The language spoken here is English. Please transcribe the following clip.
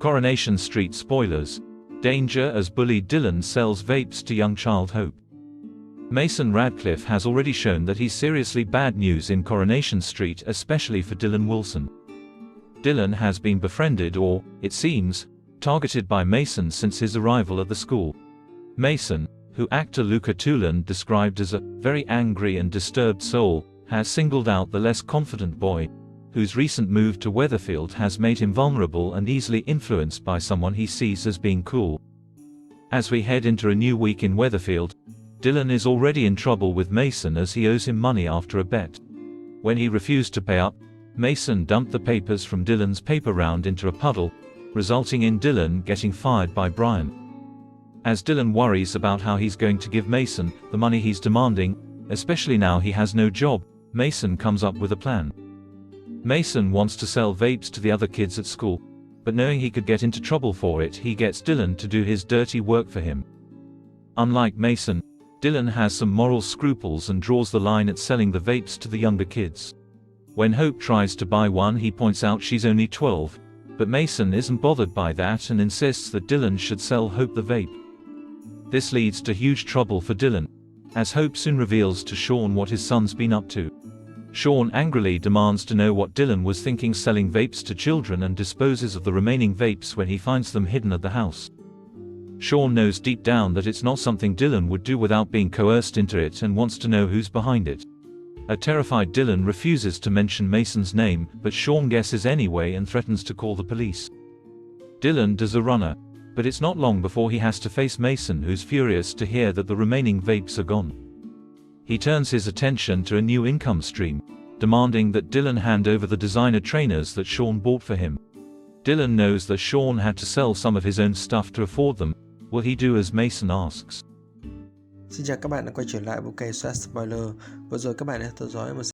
Coronation Street spoilers. Danger as bullied Dylan sells vapes to young child Hope. Mason Radcliffe has already shown that he's seriously bad news in Coronation Street, especially for Dylan Wilson. Dylan has been befriended or, it seems, targeted by Mason since his arrival at the school. Mason, who actor Luca Tulan described as a very angry and disturbed soul, has singled out the less confident boy, whose recent move to Weatherfield has made him vulnerable and easily influenced by someone he sees as being cool. As we head into a new week in Weatherfield, Dylan is already in trouble with Mason as he owes him money after a bet. When he refused to pay up, Mason dumped the papers from Dylan's paper round into a puddle, resulting in Dylan getting fired by Brian. As Dylan worries about how he's going to give Mason the money he's demanding, especially now he has no job, Mason comes up with a plan. Mason wants to sell vapes to the other kids at school, but knowing he could get into trouble for it, he gets Dylan to do his dirty work for him. Unlike Mason, Dylan has some moral scruples and draws the line at selling the vapes to the younger kids. When Hope tries to buy one, he points out she's only 12, but Mason isn't bothered by that and insists that Dylan should sell Hope the vape. This leads to huge trouble for Dylan, as Hope soon reveals to Sean what his son's been up to. Sean angrily demands to know what Dylan was thinking selling vapes to children and disposes of the remaining vapes when he finds them hidden at the house. Sean knows deep down that it's not something Dylan would do without being coerced into it and wants to know who's behind it. A terrified Dylan refuses to mention Mason's name, but Sean guesses anyway and threatens to call the police. Dylan does a runner, but it's not long before he has to face Mason, who's furious to hear that the remaining vapes are gone. He turns his attention to a new income stream, demanding that Dylan hand over the designer trainers that Sean bought for him. Dylan knows that Sean had to sell some of his own stuff to afford them. Will he do as Mason asks? Xin chào các bạn đã quay trở lại với kênh Spoiler. Vừa rồi các bạn đã theo dõi một